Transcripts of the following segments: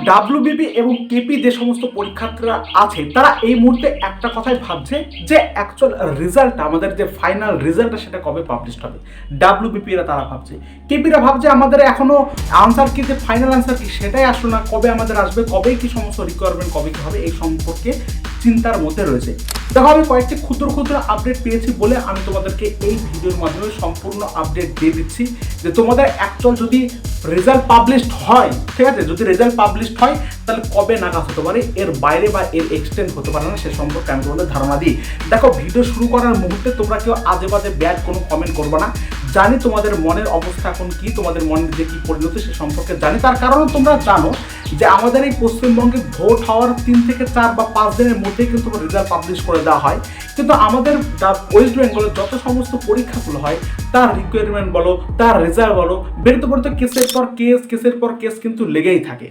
WBP এবং KP যে সমস্ত পরীক্ষার্থীরা আছে তারা এই মুহূর্তে একটা কথাই ভাবছে যে অ্যাকচুয়াল রেজাল্টটা, আমাদের যে ফাইনাল রেজাল্টটা সেটা কবে পাবলিশ হবে। ডাব্লিউবিপিরা তারা ভাবছে, কেপিরা ভাবছে আমাদের এখনো আনসার কি, যে ফাইনাল আনসার কি সেটাই আসলো না, কবে আমাদের আসবে, কবে কি সমস্ত রিকোয়ারমেন্ট কবে কি হবে এই সম্পর্কে চিন্তার মধ্যে রয়েছে। দেখো, আমি কয়েকটি ক্ষুদ্র ক্ষুদ্র আপডেট পেয়েছি বলে আমি তোমাদেরকে এই ভিডিওর মাধ্যমে সম্পূর্ণ আপডেট দিয়ে দিচ্ছি যে তোমাদের অ্যাকচুয়াল যদি রেজাল্ট পাবলিশড হয়, ঠিক আছে, যদি রেজাল্ট পাবলিশড হয় তাহলে কবে নাগাদ হতে পারে, এর বাইরে বা এর এক্সটেন্ড হতে পারে না সে সম্পর্কে আমি তোমাদের ধারণা দিই। দেখো, ভিডিও শুরু করার মুহূর্তে তোমরা কেউ আজে বাজে ব্যাড কোনো কমেন্ট করবে না। জানি তোমাদের মনের অবস্থা এখন কি, তোমাদের মনের যে কি পরিণতি সে সম্পর্কে জানি। তার কারণ তোমরা জানো যে আমাদের এই পশ্চিমবঙ্গে ভোট হওয়ার 3 থেকে 4 বা 5 দিনের মধ্যেই কিন্তু রেজাল্ট পাবলিশ করে দেওয়া হয়। কিন্তু আমাদের ওয়েস্ট বেঙ্গলের যত সমস্ত পরীক্ষাগুলো হয় তার রিকোয়ারমেন্ট বলো, তার রেজাল্ট বলো, বেরোতে বেরোতে কেসের পর কেস, কেসের পর কেস কিন্তু লেগেই থাকে।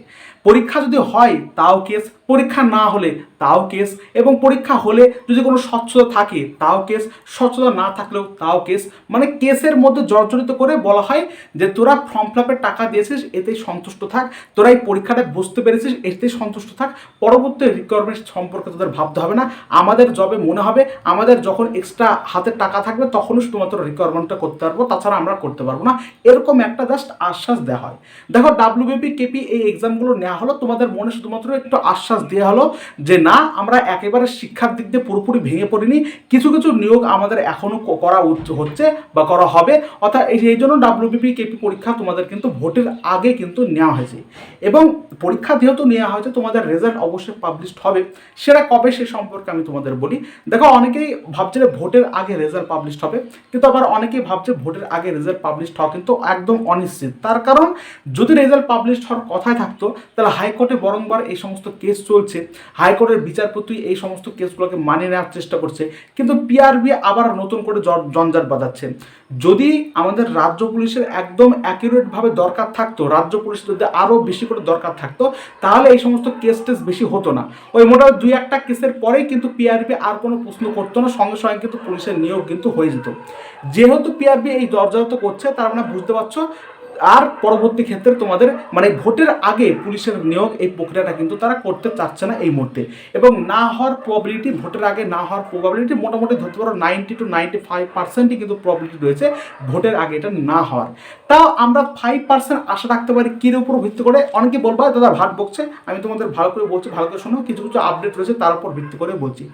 পরীক্ষা যদি হয় তাও কেস, পরীক্ষা না হলে তাও কেস, এবং পরীক্ষা হলে যদি কোনো স্বচ্ছতা থাকে তাও কেস, স্বচ্ছতা না থাকলেও তাও কেস। মানে কেসের মধ্যে জর্জরিত করে বলা হয় যে তোরা ফর্ম ফিলাপের টাকা দিয়েছিস এতেই সন্তুষ্ট থাক, তোরা এই পরীক্ষাটা বুঝতে পেরেছিস এতেই সন্তুষ্ট থাক, পরবর্তী রিকোয়ারমেন্ট সম্পর্কে তোদের ভাবতে হবে না। আমাদের জবে মনে হবে, আমাদের যখন এক্সট্রা হাতে টাকা থাকবে তখনই শুধুমাত্র রিকোয়ারমেন্টটা করতে পারবো, তাছাড়া আমরা করতে পারবো না, এরকম একটা জাস্ট আশ্বাস দেওয়া হয়। দেখো, ডাব্লিউবিপি কেপি এই এক্সামগুলো নেওয়া হলো, তোমাদের মনে শুধুমাত্র একটু আশ্বাস দেওয়া হলো যে না, আমরা একেবারে শিক্ষার দিক দিয়ে পুরোপুরি ভেঙে পড়িনি, কিছু কিছু নিয়োগ আমাদের এখনো করা হচ্ছে বা করা হবে। অর্থাৎ এই জন্য ডাব্লিউবিপি কেপি পরীক্ষা তোমাদের কিন্তু ভোটের আগে কিন্তু নেওয়া হয়েছে, এবং পরীক্ষা যেহেতু নেওয়া হয়েছে তোমাদের রেজাল্ট অবশ্যই পাবলিশড হবে। সেটা কবে সে সম্পর্কে আমি তোমাদের বলি। দেখো, অনেকেই ভাবছে যে ভোটের আগে রেজাল্ট পাবলিশড হবে, কিন্তু আবার অনেকেই ভাবছে ভোটের আগে রেজাল্ট পাবলিশড হওয়া কিন্তু একদম অনিশ্চিত। তার কারণ যদি রেজাল্ট পাবলিশড হওয়ার কথাই থাকতো তাহলে হাইকোর্টে বরংবার এই সমস্ত কেস চলছে, হাইকোর্টের বিচারপতি এই সমস্ত কেসগুলোকে মানিয়ে নেওয়ার চেষ্টা করছে, কিন্তু পিআরবি আবার নতুন করে জঞ্জাট বাঁধাচ্ছে। যদি আমাদের রাজ্য পুলিশের একদম অ্যাকিউরেটভাবে দরকার থাকতো, রাজ্য পুলিশের যদি আরও বেশি করে দরকার থাকতো তাহলে এই সমস্ত কেস টেস বেশি হতো না। ওই মোটামুটি 2-1টা কেসের পরেই কিন্তু পিআরবি আর কোনো প্রশ্ন করতো না, সঙ্গে সঙ্গে কিন্তু পুলিশের নিয়োগ কিন্তু হয়ে যেত। যেহেতু পিআরবি এই জর্জরিত করছে, তার মানে বুঝতে পারছো আর পরবর্তী ক্ষেত্রে তোমাদের মানে ভোটের আগে পুলিশের নিয়োগ এই প্রক্রিয়াটা কিন্তু তারা করতে চাচ্ছে না এই মুহূর্তে, এবং না হওয়ার প্রবাবিলিটি, ভোটের আগে না হওয়ার প্রবাবিলিটি মোটামুটি ধরতে পারো 90 to 95% কিন্তু প্রবাবিলিটি রয়েছে ভোটের আগে এটা না হওয়ার। তাও আমরা 5% আশা রাখতে পারি। কির উপর ভিত্তি করে? অনেকে বলবো দাদা ভাট বকছে, আমি তোমাদের ভালো করে বলছি, ভালো করে শোনো, কিছু কিছু আপডেট রয়েছে তার উপর ভিত্তি করে বলছি।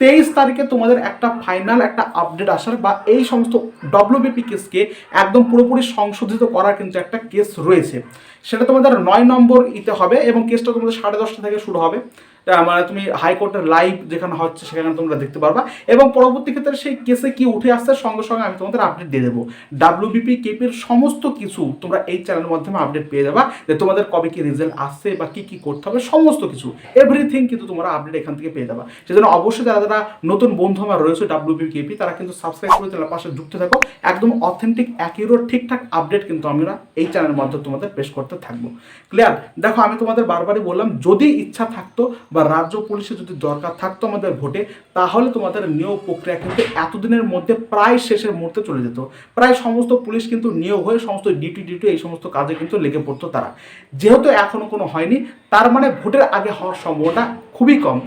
23 তারিখে তোমাদের একটা ফাইনাল একটা আপডেট আসার বা এই সমস্ত ডব্লিউবিপি কেসকে একদম পুরোপুরি সংশোধিত করার কিন্তু একটা কেস রয়েছে, সেটা তোমাদের 9 নম্বর ইতে হবে, এবং কেসটা তোমাদের 10:30 থেকে শুরু হবে। মানে তুমি হাইকোর্টের লাইভ যেখানে হচ্ছে সেখানে তোমরা দেখতে পারবা, এবং পরবর্তী ক্ষেত্রে সেই কেসে কি উঠে আসছে সঙ্গে সঙ্গে আমি তোমাদের আপডেট দিয়ে দেবো। ডাব্লিউবিপি কেপির সমস্ত কিছু তোমরা এই চ্যানেলের মাধ্যমে আপডেট পেয়ে যাবা, যে তোমাদের কবে কি রেজাল্ট আসছে বা কি কি করতে হবে সমস্ত কিছু এভরিথিং কিন্তু তোমরা আপডেট এখান থেকে পেয়ে যাবা। সেজন্য অবশ্যই যারা যারা নতুন বন্ধু আমার রয়েছে ডাব্লিউবিপি কেপি তারা কিন্তু সাবস্ক্রাইব করে তার পাশে যুক্ত থাকো। একদম অথেন্টিক অ্যাকিউরেট ঠিকঠাক আপডেট কিন্তু আমরা এই চ্যানেলের মাধ্যমে তোমাদের পেশ করতে থাকবো। ক্লিয়ার? দেখো, আমি তোমাদের বারবারই বললাম, যদি ইচ্ছা থাকতো বা রাজ্য পুলিশের যদি দরকার থাকতো আমাদের ভোটে, তাহলে তোমাদের নিয়োগ প্রক্রিয়া কিন্তু এতদিনের মধ্যে প্রায় শেষের মুহূর্তে চলে যেত। প্রায় সমস্ত পুলিশ কিন্তু নিয়োগ হয়ে সমস্ত ডিউটি এই সমস্ত কাজে কিন্তু লেগে পড়তো তারা। যেহেতু এখনো কোনো হয়নি, তার মানে ভোটের আগে হওয়ার সম্ভাবনা খুবই কম।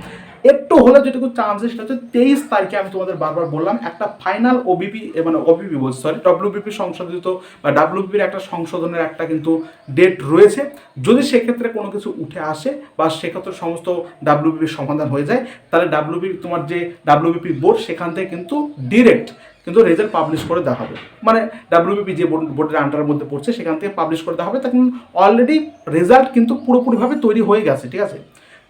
একটু হলে যেটুকু চান্সেস, সেটা হচ্ছে 23 তারিখে আমি তোমাদের বারবার বললাম একটা ফাইনাল ওবিপি, মানে ওবিপি বলছি সরি, ডব্লিউবিপি সংশোধিত বা ডাব্লিউবিপির একটা সংশোধনের একটা কিন্তু ডেট রয়েছে। যদি সেক্ষেত্রে কোনো কিছু উঠে আসে বা সেক্ষেত্রে সমস্ত ডাব্লিউবিপির সমাধান হয়ে যায়, তাহলে ডাব্লিউবিপি তোমার যে ডাব্লিউবিপি বোর্ড সেখান থেকে কিন্তু ডিরেক্ট কিন্তু রেজাল্ট পাবলিশ করে দেওয়া হবে। মানে ডাব্লিউবিপি যে বোর্ডের আন্ডারের মধ্যে পড়ছে সেখান থেকে পাবলিশ করে দেওয়া হবে। তখন অলরেডি রেজাল্ট কিন্তু পুরোপুরিভাবে তৈরি হয়ে গেছে, ঠিক আছে,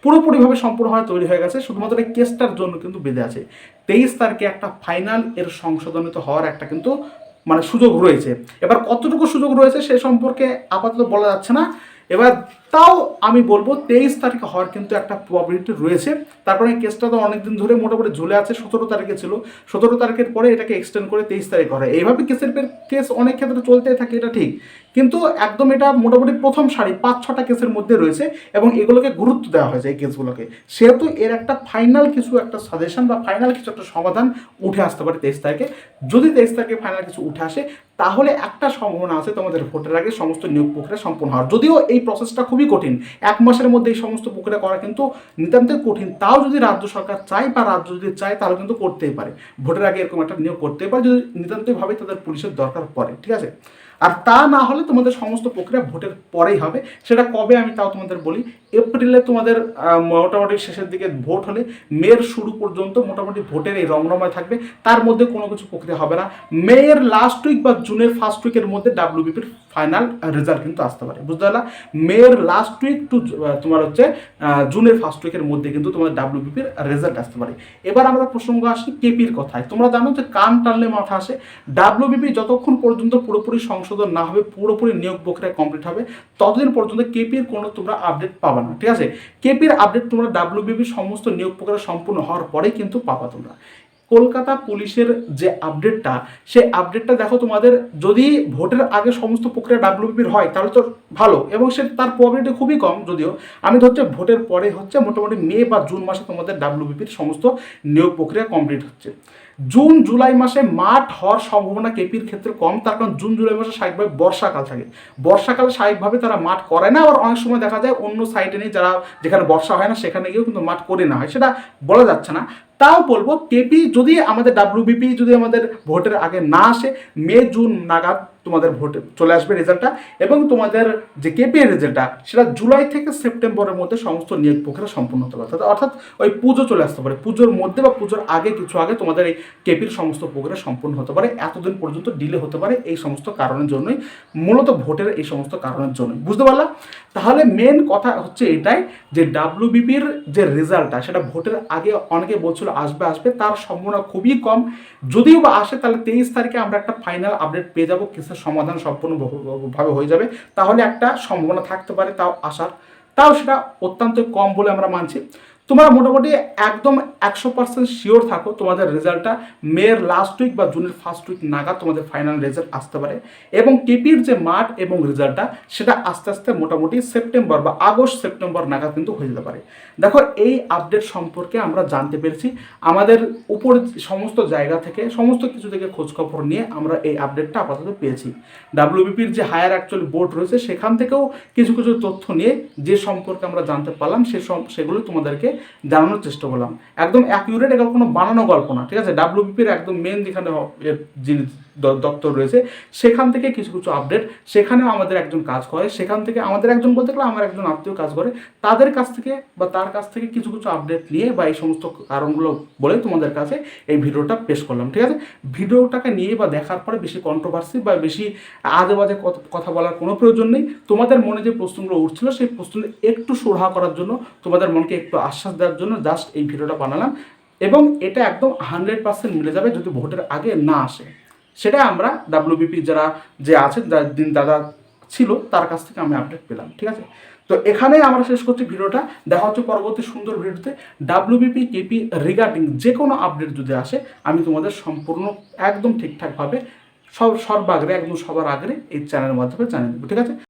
পুরোপুরিভাবে সম্পূর্ণভাবে তৈরি হয়ে গেছে, শুধুমাত্র এই কেসটার জন্য কিন্তু বেঁধে আছে। 23 তারিখে একটা ফাইনাল এর সংশোধনিত হওয়ার একটা কিন্তু মানে সুযোগ রয়েছে। এবার কতটুকু সুযোগ রয়েছে সে সম্পর্কে আপাতত বলা যাচ্ছে না। এবার তাও আমি বলবো 23 তারিখে হওয়ার কিন্তু একটা প্রবাবিলিটি রয়েছে। তারপরে কেসটা তো অনেকদিন ধরে মোটামুটি ঝুলে আছে, 17 তারিখে ছিল, 17 তারিখের পরে এটাকে এক্সটেন্ড করে 23 তারিখ হয়। এইভাবে কেস অনেক ক্ষেত্রে চলতেই থাকে, এটা ঠিক, কিন্তু একদম এটা মোটামুটি প্রথম সারি 5-6টা কেসের মধ্যে রয়েছে, এবং এগুলোকে গুরুত্ব দেওয়া হয়েছে এই কেসগুলোকে। সেহেতু এর একটা ফাইনাল কিছু একটা সাজেশন বা ফাইনাল কিছু একটা সমাধান উঠে আসতে পারে 23 তারিখে। যদি 23 তারিখে ফাইনাল কিছু উঠে আসে তাহলে একটা সম্ভাবনা আছে তোমাদের ভোটের আগে সমস্ত নিয়োগ প্রক্রিয়া সম্পূর্ণ হওয়ার। যদিও এই প্রসেসটা খুবই খুবই কঠিন। 1 মাসের মধ্যে এই সমস্ত প্রক্রিয়া করা কিন্তু নিতান্তই কঠিন। তাও যদি রাজ্য সরকার চায় বা রাজ্য যদি চায় তাহলে কিন্তু করতেই পারে, ভোটের আগে এরকম একটা নিয়োগ করতেই পারে যদি নিতান্তইভাবে তাদের পুলিশের দরকার পড়ে, ঠিক আছে। আর তা না হলে তোমাদের সমস্ত প্রক্রিয়া ভোটের পরেই হবে। সেটা কবে আমি তাও তোমাদের বলি। এপ্রিলে তোমাদের মোটামুটি শেষের দিকে ভোট হলে মের শুরু পর্যন্ত মোটামুটি ভোটের এই রমরমায় থাকবে, তার মধ্যে কোনো কিছু প্রক্রিয়া হবে না। মেয়ের লাস্ট উইক বা জুনের ফার্স্ট উইকের মধ্যে ডাব্লিউবিপির ফাইনাল রেজাল্ট কিন্তু আসতে পারে, বুঝতে পারলা। মেয়ের লাস্ট উইক টু তোমার হচ্ছে জুনের ফার্স্ট উইকের মধ্যে কিন্তু তোমাদের ডাব্লিউবিপির রেজাল্ট আসতে পারে। এবার আমরা প্রসঙ্গ আসি কেপির কথায়। তোমরা জানো যে কান টানলে মাথা আসে, ডাব্লিউবিপি যতক্ষণ পর্যন্ত পুরোপুরি সংশোধন না হবে, পুরোপুরি নিয়োগ প্রক্রিয়া কমপ্লিট হবে, ততদিন পর্যন্ত কেপির কোনো তোমরা আপডেট পাবা না, ঠিক আছে। কেপির আপডেট তোমরা ডাব্লিউবিপির সমস্ত নিয়োগ প্রক্রিয়া সম্পূর্ণ হওয়ার পরেই কিন্তু পাবা তোমরা। কলকাতা পুলিশের যে আপডেটটা, সেই আপডেটটা দেখো তোমাদের যদি ভোটের আগে সমস্ত প্রক্রিয়া ডাব্লিউবিপির হয় তাহলে তো ভালো, এবং সে তার প্রবাবিলিটি খুবই কম। যদিও আমি ধরছি ভোটের পরে হচ্ছে মোটামুটি মে বা জুন মাসে তোমাদের ডাব্লিউবিপির সমস্ত নিয়োগ প্রক্রিয়া কমপ্লিট হচ্ছে। জুন জুলাই মাসে মাঠ হওয়ার সম্ভাবনা কেপির ক্ষেত্রে কম, তার কারণ জুন জুলাই মাসে স্বাভাবিকভাবে বর্ষাকাল থাকে, বর্ষাকালে স্বাভাবিকভাবে তারা মাঠ করে না। আবার অনেক সময় দেখা যায় অন্য সাইডে নেই, যারা যেখানে বর্ষা হয় না সেখানে গিয়েও কিন্তু মাঠ করে না হয়, সেটা বলা যাচ্ছে না। তাও বলবো কেপি যদি আমাদের ডাব্লিউবিপি যদি আমাদের ভোটের আগে না আসে, মে জুন নাগাদ তোমাদের ভোটে চলে আসবে রেজাল্টটা, এবং তোমাদের যে কেপি এর রেজাল্টটা সেটা জুলাই থেকে সেপ্টেম্বরের মধ্যে সমস্ত নিয়োগ প্রক্রিয়া সম্পূর্ণ হতে পারে। অর্থাৎ ওই পুজো চলে আসতে পারে, পুজোর মধ্যে বা পুজোর আগে কিছু আগে তোমাদের এই কেপির সমস্ত প্রক্রিয়া সম্পূর্ণ হতে পারে। এতদিন পর্যন্ত ডিলে হতে পারে এই সমস্ত কারণের জন্যই, মূলত ভোটের এই সমস্ত কারণের জন্যই, বুঝতে পারলাম। তাহলে মেন কথা হচ্ছে এটাই যে ডাব্লিউবিপির যে রেজাল্টটা সেটা ভোটের আগে অনেকে বলছিল আসবে আসবে, তার সম্ভাবনা খুবই কম। যদিও বা আসে তাহলে 23 তারিখে আমরা একটা ফাইনাল আপডেট পেয়ে যাবো, কেসের সমাধান সম্পূর্ণভাবে হয়ে যাবে, তাহলে একটা সম্ভাবনা থাকতে পারে তাও আসার। তাও সেটা অত্যন্ত কম বলে আমরা মানছি। তোমরা মোটামুটি একদম 100% শিওর থাকো তোমাদের রেজাল্টটা মের লাস্ট উইক বা জুনের ফার্স্ট উইক নাগাদ তোমাদের ফাইনাল রেজাল্ট আসতে পারে, এবং কেপির যে মাঠ এবং রেজাল্টটা সেটা আস্তে আস্তে মোটামুটি সেপ্টেম্বর বা আগস্ট সেপ্টেম্বর নাগাদ কিন্তু হয়ে যেতে পারে। দেখো এই আপডেট সম্পর্কে আমরা জানতে পেরেছি আমাদের উপর সমস্ত জায়গা থেকে, সমস্ত কিছু থেকে খোঁজখবর নিয়ে আমরা এই আপডেটটা আপাতত পেয়েছি। ডাব্লিউবিপির যে হায়ার অ্যাকচুয়ালি বোর্ড রয়েছে সেখান থেকেও কিছু কিছু তথ্য নিয়ে যে সম্পর্কে আমরা জানতে পারলাম সেগুলো তোমাদেরকে জানানোর চেষ্টা করলাম। একদম অ্যাকিউরেট, এগুলো কোনো বানানো গল্প না, ঠিক আছে। ডাব্লিউবিপির একদম মেন যেখানে যিনি দপ্তর রয়েছে সেখান থেকে কিছু কিছু আপডেট, সেখানেও আমাদের একজন কাজ করে, সেখান থেকে আমাদের একজন বলতে গেলে আমার একজন আত্মীয় কাজ করে, তাদের কাছ থেকে বা তার কাছ থেকে কিছু কিছু আপডেট নিয়ে বা এই সমস্ত কারণগুলো বলে তোমাদের কাছে এই ভিডিওটা পেশ করলাম, ঠিক আছে। ভিডিওটাকে নিয়ে বা দেখার পরে বেশি কন্ট্রোভার্সি বা বেশি আজে বাজে কথা বলার কোনো প্রয়োজন নেই। তোমাদের মনে যে প্রশ্নগুলো উঠছিল সেই প্রশ্নগুলো একটু সুরাহা করার জন্য, তোমাদের মনকে একটু আশ্বাস দেওয়ার জন্য জাস্ট এই ভিডিওটা বানালাম, এবং এটা একদম 100% মিলে যাবে যদি ভোটের আগে না আসে। সেটা আমরা ডাব্লিউবিপি যারা যে আছেন, দিন দাদা ছিল, তার কাছ থেকে আমি আপডেট পেলাম, ঠিক আছে। তো এখানে আমরা শেষ করছি ভিডিওটা। দেখা হচ্ছে পরবর্তী সুন্দর ভিডিওতে। ডাব্লিউবিপি কেপি রিগার্ডিং যে কোনো আপডেট যদি আসে আমি তোমাদের সম্পূর্ণ একদম ঠিকঠাকভাবে সর্বাগ্রে একদম সবার আগে এই চ্যানেলের মাধ্যমে জানিয়ে দেবো, ঠিক আছে।